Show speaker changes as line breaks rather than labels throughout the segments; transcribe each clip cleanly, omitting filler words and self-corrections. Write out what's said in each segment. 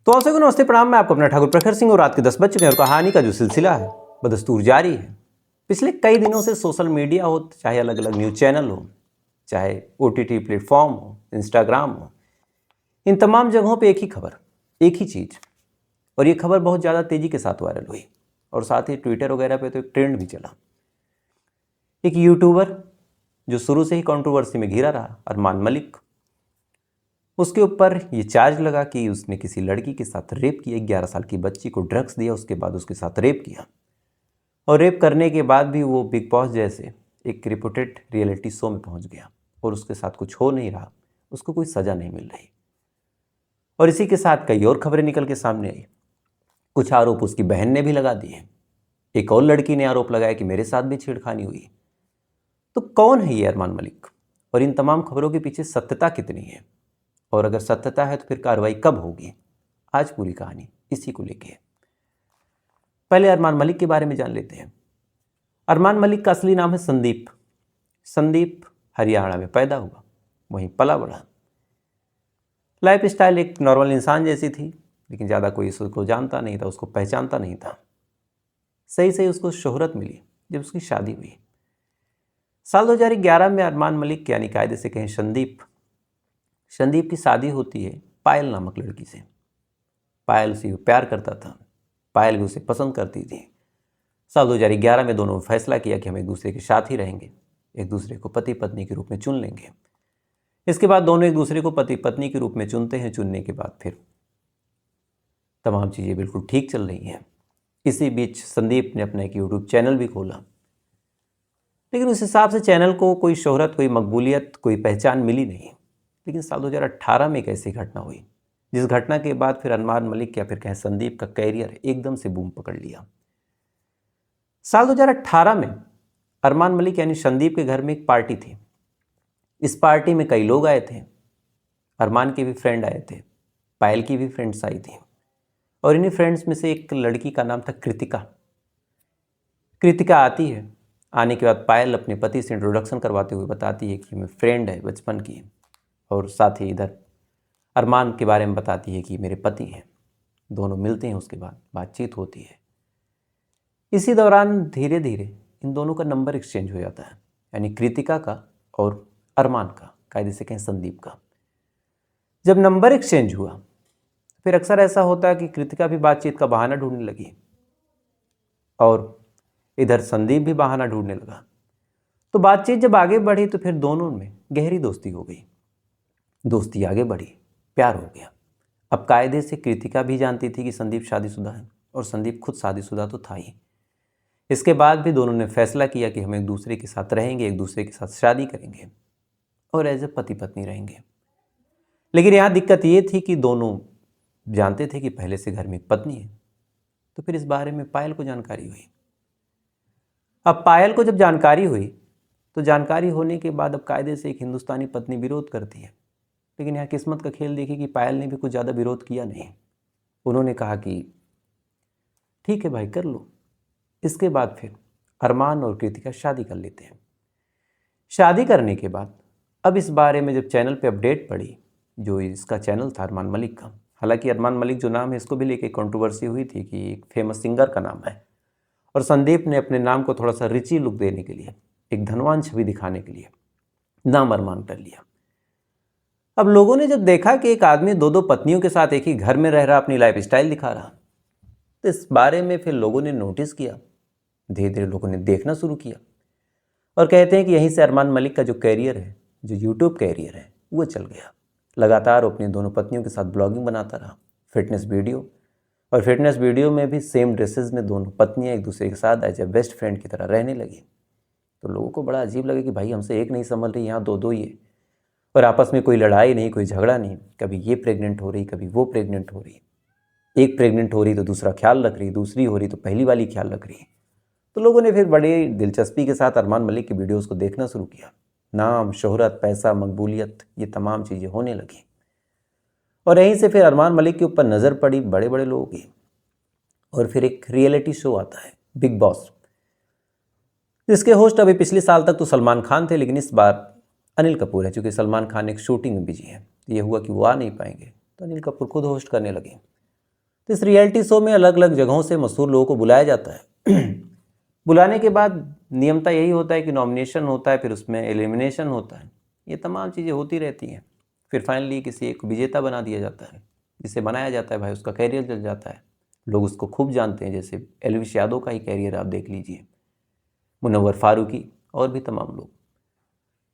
तो आप सबको नमस्ते प्रणाम। मैं आपको अपना ठाकुर प्रखर सिंह और रात के 10 बज चुके हैं और कहानी का जो सिलसिला है बदस्तूर जारी है। पिछले कई दिनों से सोशल मीडिया हो, चाहे अलग अलग न्यूज़ चैनल हो, चाहे OTT प्लेटफॉर्म हो, इंस्टाग्राम हो, इन तमाम जगहों पे एक ही खबर, एक ही चीज़, और ये खबर बहुत ज़्यादा तेज़ी के साथ वायरल हुई और साथ ही ट्विटर वगैरह पे तो एक ट्रेंड भी चला। एक यूट्यूबर जो शुरू से ही कंट्रोवर्सी में घिरा रहा, अरमान मलिक, उसके ऊपर ये चार्ज लगा कि उसने किसी लड़की के साथ रेप किया, 11 साल की बच्ची को ड्रग्स दिया, उसके बाद उसके साथ रेप किया, और रेप करने के बाद भी वो बिग बॉस जैसे एक रिपोर्टेड रियलिटी शो में पहुंच गया और उसके साथ कुछ हो नहीं रहा, उसको कोई सज़ा नहीं मिल रही। और इसी के साथ कई और खबरें निकल के सामने आई। कुछ आरोप उसकी बहन ने भी लगा दिए, एक और लड़की ने आरोप लगाया कि मेरे साथ भी छेड़खानी हुई। तो कौन है ये अरमान मलिक और इन तमाम खबरों के पीछे सत्यता कितनी है, और अगर सत्यता है तो फिर कार्रवाई कब होगी? आज पूरी कहानी इसी को लेके है। पहले अरमान मलिक के बारे में जान लेते हैं। अरमान मलिक का असली नाम है संदीप। संदीप हरियाणा में पैदा हुआ, वहीं पला बढ़ा। लाइफ स्टाइल एक नॉर्मल इंसान जैसी थी, लेकिन ज़्यादा कोई उसको जानता नहीं था, उसको पहचानता नहीं था। सही सही उसको शोहरत मिली जब उसकी शादी हुई। साल 2011 में अरमान मलिक यानी कायदे से कहें संदीप की शादी होती है पायल नामक लड़की से। पायल उसे प्यार करता था, पायल भी उसे पसंद करती थी। साल 2011 में दोनों ने फैसला किया कि हम एक दूसरे के साथ ही रहेंगे, एक दूसरे को पति पत्नी के रूप में चुन लेंगे। इसके बाद दोनों एक दूसरे को पति पत्नी के रूप में चुनते हैं। चुनने के बाद फिर तमाम चीज़ें बिल्कुल ठीक चल रही हैं। इसी बीच संदीप ने अपना एक यूट्यूब चैनल भी खोला, लेकिन उस हिसाब से चैनल को कोई शोहरत, कोई मकबूलियत, कोई पहचान मिली नहीं। लेकिन साल 2018 में एक ऐसी घटना हुई जिस घटना के बाद फिर अरमान मलिक या फिर कहें संदीप का कैरियर एकदम से बूम पकड़ लिया। साल 2018 में अरमान मलिक यानी संदीप के घर में एक पार्टी थी। इस पार्टी में कई लोग आए थे। अरमान के भी फ्रेंड आए थे, पायल की भी फ्रेंड्स आई थी, और इन्हीं फ्रेंड्स में से एक लड़की का नाम था कृतिका। कृतिका आती है। आने के बाद पायल अपने पति से इंट्रोडक्शन करवाते हुए बताती है कि मेरी फ्रेंड है बचपन की, और साथ ही इधर अरमान के बारे में बताती है कि मेरे पति हैं। दोनों मिलते हैं, उसके बाद बातचीत होती है। इसी दौरान धीरे धीरे इन दोनों का नंबर एक्सचेंज हो जाता है, यानी कृतिका का और अरमान का, कायदे से कहें संदीप का। जब नंबर एक्सचेंज हुआ फिर अक्सर ऐसा होता है कि कृतिका भी बातचीत का बहाना ढूंढने लगी और इधर संदीप भी बहाना ढूंढने लगा। तो बातचीत जब आगे बढ़ी तो फिर दोनों में गहरी दोस्ती हो गई। दोस्ती आगे बढ़ी, प्यार हो गया। अब कायदे से कृतिका भी जानती थी कि संदीप शादीशुदा है, और संदीप खुद शादीशुदा तो था ही। इसके बाद भी दोनों ने फैसला किया कि हम एक दूसरे के साथ रहेंगे, एक दूसरे के साथ शादी करेंगे और एज ए पति पत्नी रहेंगे। लेकिन यहाँ दिक्कत ये थी कि दोनों जानते थे कि पहले से घर में एक पत्नी है। तो फिर इस बारे में पायल को जानकारी हुई। अब पायल को जब जानकारी हुई तो जानकारी होने के बाद अब कायदे से एक हिंदुस्तानी पत्नी विरोध करती है। लेकिन यहाँ किस्मत का खेल देखिए कि पायल ने भी कुछ ज़्यादा विरोध किया नहीं। उन्होंने कहा कि ठीक है भाई, कर लो। इसके बाद फिर अरमान और कृतिका शादी कर लेते हैं। शादी करने के बाद अब इस बारे में जब चैनल पे अपडेट पड़ी, जो इसका चैनल था अरमान मलिक का, हालांकि अरमान मलिक जो नाम है इसको भी लेके कंट्रोवर्सी हुई थी कि एक फेमस सिंगर का नाम है, और संदीप ने अपने नाम को थोड़ा सा रिची लुक देने के लिए, एक धनवान छवि दिखाने के लिए नाम अरमान कर लिया। अब लोगों ने जब देखा कि एक आदमी 2-2 पत्नियों के साथ एक ही घर में रह रहा, अपनी लाइफ स्टाइल दिखा रहा, तो इस बारे में फिर लोगों ने नोटिस किया। धीरे धीरे लोगों ने देखना शुरू किया और कहते हैं कि यहीं से अरमान मलिक का जो कैरियर है, जो यूट्यूब कैरियर है, वो चल गया। लगातार अपनी दोनों पत्नियों के साथ ब्लॉगिंग बनाता रहा, फिटनेस वीडियो, और फिटनेस वीडियो में भी सेम ड्रेसेस में दोनों पत्नियाँ एक दूसरे के साथ एज ए बेस्ट फ्रेंड की तरह रहने लगी। तो लोगों को बड़ा अजीब लगा कि भाई हमसे एक नहीं संभल रही, यहाँ 2-2 ये, और आपस में कोई लड़ाई नहीं, कोई झगड़ा नहीं। कभी ये प्रेग्नेंट हो रही, कभी वो प्रेग्नेंट हो रही। एक प्रेग्नेंट हो रही तो दूसरा ख्याल रख रही, दूसरी हो रही तो पहली वाली ख्याल रख रही। तो लोगों ने फिर बड़ी दिलचस्पी के साथ अरमान मलिक की वीडियोस को देखना शुरू किया। नाम, शोहरत, पैसा, मकबूलियत, ये तमाम चीज़ें होने लगी। और यहीं से फिर अरमान मलिक के ऊपर नज़र पड़ी बड़े बड़े लोगों की। और फिर एक रियलिटी शो आता है बिग बॉस, जिसके होस्ट अभी पिछले साल तक तो सलमान खान थे, लेकिन इस बार अनिल कपूर है। चूँकि सलमान खान एक शूटिंग में बिजी है, ये हुआ कि वो आ नहीं पाएंगे, तो अनिल कपूर खुद होस्ट करने लगे। तो इस रियलिटी शो में अलग अलग जगहों से मशहूर लोगों को बुलाया जाता है। बुलाने के बाद नियमता यही होता है कि नॉमिनेशन होता है, फिर उसमें एलिमिनेशन होता है, ये तमाम चीज़ें होती रहती हैं। फिर फाइनली किसी एक विजेता बना दिया जाता है, जिसे बनाया जाता है भाई उसका कैरियर चल जाता है, लोग उसको खूब जानते हैं। जैसे एलविश यादव का ही कैरियर आप देख लीजिए, मुनव्वर फारूकी और भी तमाम लोग।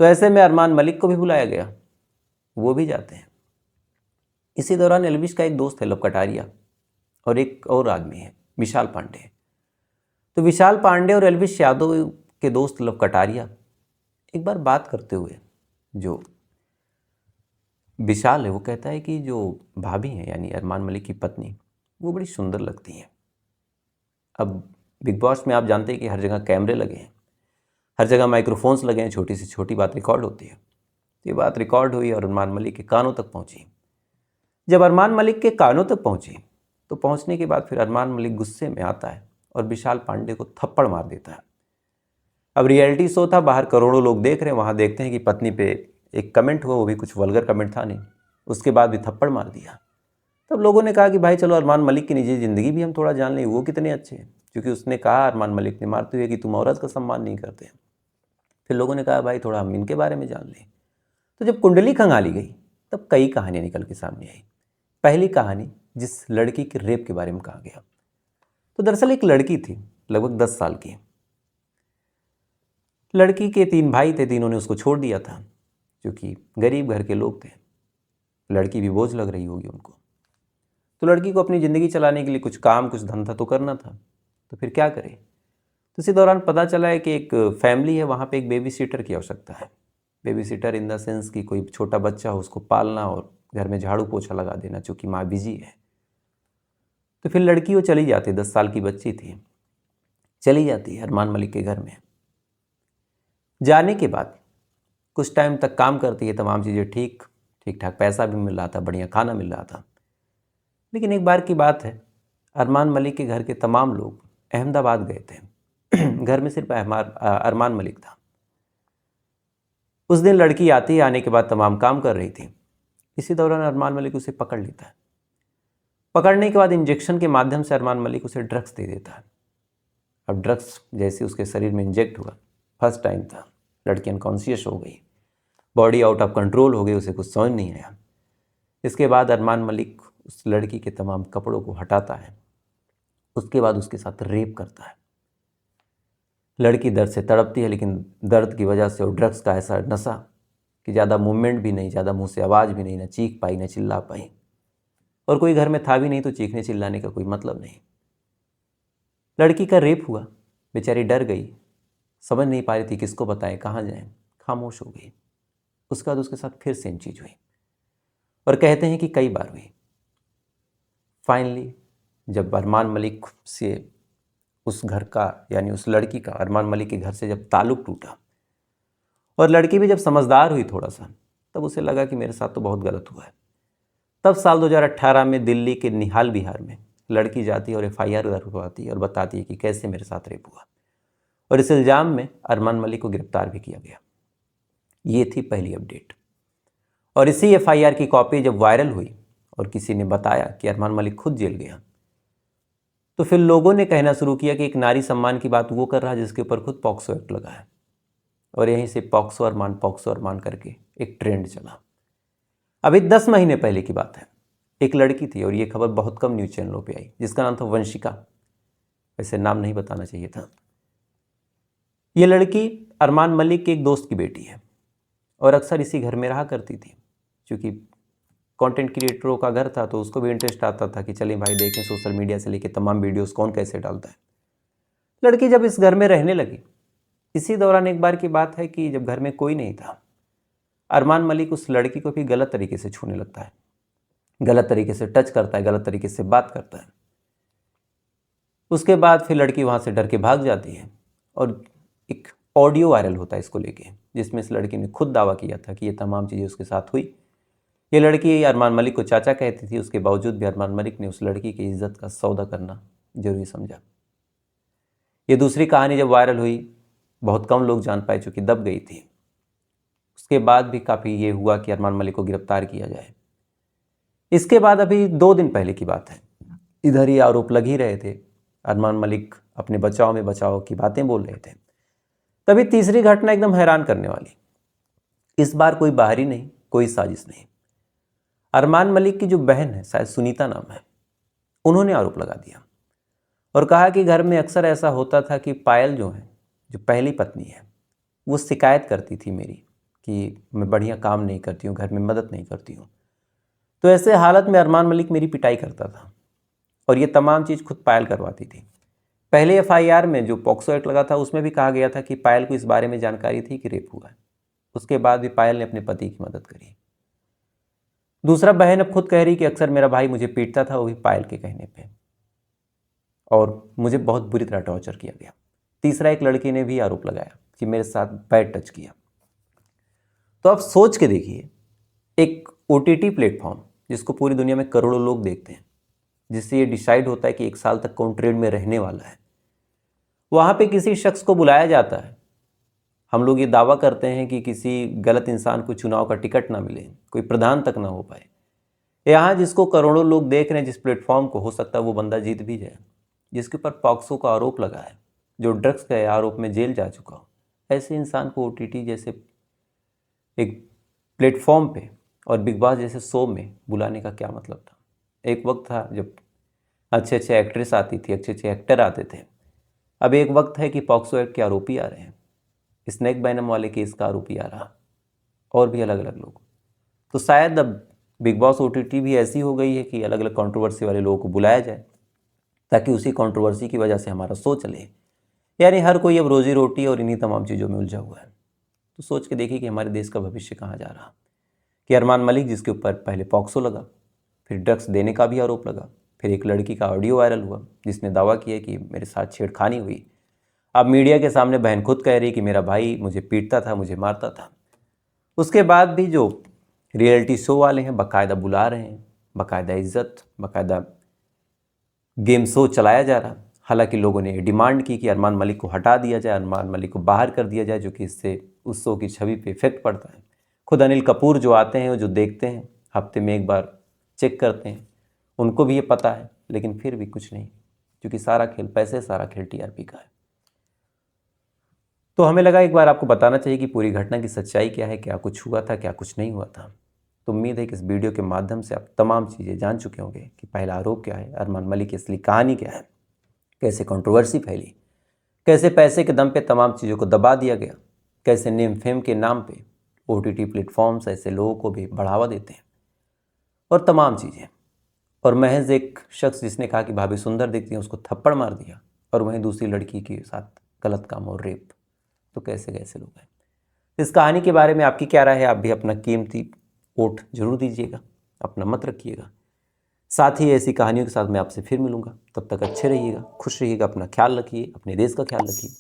तो ऐसे में अरमान मलिक को भी बुलाया गया, वो भी जाते हैं। इसी दौरान एलविश का एक दोस्त है लव कटारिया, और एक और आदमी है विशाल पांडे। तो विशाल पांडे और एलविश यादव के दोस्त लव कटारिया एक बार बात करते हुए, जो विशाल है वो कहता है कि जो भाभी हैं यानी अरमान मलिक की पत्नी, वो बड़ी सुंदर लगती हैं। अब बिग बॉस में आप जानते हैं कि हर जगह कैमरे लगे हैं, हर जगह माइक्रोफोन्स लगे हैं, छोटी से छोटी बात रिकॉर्ड होती है। तो ये बात रिकॉर्ड हुई और अरमान मलिक के कानों तक पहुंची। जब अरमान मलिक के कानों तक पहुंची तो पहुंचने के बाद फिर अरमान मलिक गुस्से में आता है और विशाल पांडे को थप्पड़ मार देता है। अब रियलिटी शो था, बाहर करोड़ों लोग देख रहे हैं, वहाँ देखते हैं कि पत्नी पे एक कमेंट हुआ, वो भी कुछ वल्गर कमेंट था नहीं, उसके बाद भी थप्पड़ मार दिया। तब लोगों ने कहा कि भाई चलो अरमान मलिक की निजी ज़िंदगी भी हम थोड़ा जान लें, वो कितने अच्छे हैं, क्योंकि उसने कहा अरमान मलिक ने मारते हुए कि तुम औरत का सम्मान नहीं करते। फिर लोगों ने कहा भाई थोड़ा हम इनके बारे में जान लें। तो जब कुंडली खंगाली गई तब कई कहानियाँ निकल के सामने आई। पहली कहानी जिस लड़की के रेप के बारे में कहा गया, तो दरअसल एक लड़की थी लगभग 10 साल की। लड़की के 3 भाई थे, तीनों ने उसको छोड़ दिया था क्योंकि गरीब घर के लोग थे। लड़की भी बोझ लग रही होगी उनको, तो लड़की को अपनी ज़िंदगी चलाने के लिए कुछ काम कुछ धंधा तो करना था, तो फिर क्या करे। तो इसी दौरान पता चला है कि एक फैमिली है, वहाँ पे एक बेबी सीटर की आवश्यकता है। Baby seater in the sense कि कोई छोटा बच्चा हो, उसको पालना और घर में झाड़ू पोछा लगा देना, चूँकि माँ बिजी है। तो फिर लड़की वो चली जाती, 10 साल की बच्ची थी, चली जाती है अरमान मलिक के घर में। जाने के बाद कुछ टाइम तक काम करती है, तमाम चीज़ें ठीक ठाक, पैसा भी मिल रहा था, बढ़िया खाना मिल रहा था। लेकिन एक बार की बात है, अरमान मलिक के घर के तमाम लोग अहमदाबाद गए थे। घर में सिर्फ अरमान मलिक था। उस दिन लड़की आती है, आने के बाद तमाम काम कर रही थी। इसी दौरान अरमान मलिक उसे पकड़ लेता है। पकड़ने के बाद इंजेक्शन के माध्यम से अरमान मलिक उसे ड्रग्स दे देता है। अब ड्रग्स जैसे उसके शरीर में इंजेक्ट हुआ, फर्स्ट टाइम था, लड़की अनकॉन्शियस हो गई, बॉडी आउट ऑफ कंट्रोल हो गई, उसे कुछ समझ नहीं आया। इसके बाद अरमान मलिक उस लड़की के तमाम कपड़ों को हटाता है, उसके बाद उसके साथ रेप करता है। लड़की दर्द से तड़पती है, लेकिन दर्द की वजह से और ड्रग्स का ऐसा नशा कि ज़्यादा मूवमेंट भी नहीं, ज़्यादा मुंह से आवाज़ भी नहीं, ना चीख पाई ना चिल्ला पाई, और कोई घर में था भी नहीं तो चीखने चिल्लाने का कोई मतलब नहीं। लड़की का रेप हुआ, बेचारी डर गई, समझ नहीं पा रही थी किसको बताएं, कहाँ जाएं, खामोश हो गई। उसके बाद उसके साथ फिर सेम चीज़ हुई, और कहते हैं कि कई बार हुई। फाइनली जब अरमान मलिक से उस घर का यानी उस लड़की का अरमान मलिक के घर से जब ताल्लुक़ टूटा और लड़की भी जब समझदार हुई थोड़ा सा, तब उसे लगा कि मेरे साथ तो बहुत गलत हुआ है। तब साल 2018 में दिल्ली के निहाल बिहार में लड़की जाती है और FIR करवाती है और बताती है कि कैसे मेरे साथ रेप हुआ, और इस इल्ज़ाम में अरमान मलिक को गिरफ्तार भी किया गया। ये थी पहली अपडेट। और इसी FIR की कॉपी जब वायरल हुई और किसी ने बताया कि अरमान मलिक खुद जेल गया, तो फिर लोगों ने कहना शुरू किया कि एक नारी सम्मान की बात वो कर रहा है जिसके ऊपर खुद पॉक्सो एक्ट लगा है। और यहीं से पॉक्सो अरमान करके एक ट्रेंड चला। अभी 10 महीने पहले की बात है, एक लड़की थी, और ये खबर बहुत कम न्यूज़ चैनलों पे आई, जिसका नाम था वंशिका। वैसे नाम नहीं बताना चाहिए था। ये लड़की अरमान मलिक के एक दोस्त की बेटी है और अक्सर इसी घर में रहा करती थी। क्योंकि कंटेंट क्रिएटरों का घर था तो उसको भी इंटरेस्ट आता था कि चलें भाई देखें सोशल मीडिया से लेके तमाम वीडियोस कौन कैसे डालता है। लड़की जब इस घर में रहने लगी, इसी दौरान एक बार की बात है कि जब घर में कोई नहीं था, अरमान मलिक उस लड़की को भी गलत तरीके से छूने लगता है, गलत तरीके से टच करता है, गलत तरीके से बात करता है। उसके बाद फिर लड़की वहाँ से डर के भाग जाती है और एक ऑडियो वायरल होता है इसको लेके, जिसमें इस लड़की ने खुद दावा किया था कि ये तमाम चीज़ें उसके साथ हुई। ये लड़की अरमान मलिक को चाचा कहती थी, उसके बावजूद भी अरमान मलिक ने उस लड़की की इज्जत का सौदा करना जरूरी समझा। ये दूसरी कहानी जब वायरल हुई, बहुत कम लोग जान पाए, चूँकि दब गई थी। उसके बाद भी काफ़ी ये हुआ कि अरमान मलिक को गिरफ्तार किया जाए। इसके बाद अभी 2 दिन पहले की बात है, इधर ही आरोप लग ही रहे थे। अरमान मलिक अपने बचाव में बचाव की बातें बोल रहे थे। तभी तीसरी घटना एकदम हैरान करने वाली। इस बार कोई बाहरी नहीं, कोई साजिश नहीं। अरमान मलिक की जो बहन है, शायद सुनीता नाम है, उन्होंने आरोप लगा दिया और कहा कि घर में अक्सर ऐसा होता था कि पायल जो है, जो पहली पत्नी है, वो शिकायत करती थी मेरी कि मैं बढ़िया काम नहीं करती हूँ, घर में मदद नहीं करती हूँ। तो ऐसे हालत में अरमान मलिक मेरी पिटाई करता था और ये तमाम चीज़ खुद पायल करवाती थी। पहले एफआईआर में जो पॉक्सो एक्ट लगा था उसमें भी कहा गया था कि पायल को इस बारे में जानकारी थी कि रेप हुआ है। उसके बाद भी पायल ने अपने पति की मदद करी। दूसरा, बहन अब खुद कह रही कि अक्सर मेरा भाई मुझे पीटता था, वो भी पायल के कहने पे, और मुझे बहुत बुरी तरह टॉर्चर किया गया। तीसरा, एक लड़की ने भी आरोप लगाया कि मेरे साथ बैड टच किया। तो आप सोच के देखिए, एक ओटीटी प्लेटफॉर्म जिसको पूरी दुनिया में करोड़ों लोग देखते हैं, जिससे ये डिसाइड होता है कि 1 साल तक कौन ट्रेड में रहने वाला है, वहाँ पे किसी शख्स को बुलाया जाता है। हम लोग ये दावा करते हैं कि किसी गलत इंसान को चुनाव का टिकट ना मिले, कोई प्रधान तक ना हो पाए। यहाँ जिसको करोड़ों लोग देख रहे हैं, जिस प्लेटफॉर्म को, हो सकता है वो बंदा जीत भी जाए, जिसके ऊपर पॉक्सो का आरोप लगा है, जो ड्रग्स के आरोप में जेल जा चुका हो। ऐसे इंसान को ओटीटी जैसे एक प्लेटफॉर्म पे और बिग बॉस जैसे शो में बुलाने का क्या मतलब था? एक वक्त था जब अच्छे अच्छे एक्ट्रेस आती थी, अच्छे अच्छे एक्टर आते थे। अब एक वक्त है कि पॉक्सो एक्ट के आरोपी आ रहे हैं, स्नैक बैनम वाले केस का आरोपी आ रहा, और भी अलग अलग लोग। तो शायद अब बिग बॉस ओटीटी भी ऐसी हो गई है कि अलग अलग कंट्रोवर्सी वाले लोगों को बुलाया जाए, ताकि उसी कंट्रोवर्सी की वजह से हमारा शो चले। यानी हर कोई अब रोजी रोटी और इन्हीं तमाम चीज़ों में उलझा हुआ है। तो सोच के देखिए कि हमारे देश का भविष्य कहाँ जा रहा। कि अरमान मलिक, जिसके ऊपर पहले पॉक्सो लगा, फिर ड्रग्स देने का भी आरोप लगा, फिर एक लड़की का ऑडियो वायरल हुआ जिसने दावा किया कि मेरे साथ छेड़खानी हुई। अब मीडिया के सामने बहन खुद कह रही कि मेरा भाई मुझे पीटता था, मुझे मारता था। उसके बाद भी जो रियलिटी शो वाले हैं बाकायदा बुला रहे हैं, बाकायदा इज्जत, बाकायदा गेम शो चलाया जा रहा। हालांकि लोगों ने डिमांड की कि अरमान मलिक को हटा दिया जाए, अरमान मलिक को बाहर कर दिया जाए, जो कि इससे उस शो की छवि पे इफेक्ट पड़ता है। खुद अनिल कपूर जो आते हैं, जो देखते हैं, हफ्ते में एक बार चेक करते हैं, उनको भी ये पता है, लेकिन फिर भी कुछ नहीं, क्योंकि सारा खेल पैसे, सारा खेल टीआरपी का है। तो हमें लगा एक बार आपको बताना चाहिए कि पूरी घटना की सच्चाई क्या है, क्या कुछ हुआ था, क्या कुछ नहीं हुआ था। तो उम्मीद है कि इस वीडियो के माध्यम से आप तमाम चीज़ें जान चुके होंगे कि पहला आरोप क्या है, अरमान मलिक की असली कहानी क्या है, कैसे कंट्रोवर्सी फैली, कैसे पैसे के दम पे तमाम चीज़ों को दबा दिया गया, कैसे नेम फेम के नाम पे ओटीटी प्लेटफॉर्म्स ऐसे लोगों को भी बढ़ावा देते हैं, और तमाम चीज़ें। और महज एक शख्स जिसने कहा कि भाभी सुंदर दिखती है, उसको थप्पड़ मार दिया, और वहीं दूसरी लड़की के साथ गलत काम और रेप। तो कैसे कैसे लोग हैं। इस कहानी के बारे में आपकी क्या राय है? आप भी अपना कीमती वोट जरूर दीजिएगा, अपना मत रखिएगा। साथ ही ऐसी कहानियों के साथ मैं आपसे फिर मिलूंगा। तब तक अच्छे रहिएगा, खुश रहिएगा, अपना ख्याल रखिए, अपने देश का ख्याल रखिए।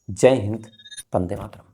जय हिंद, वंदे मातरम।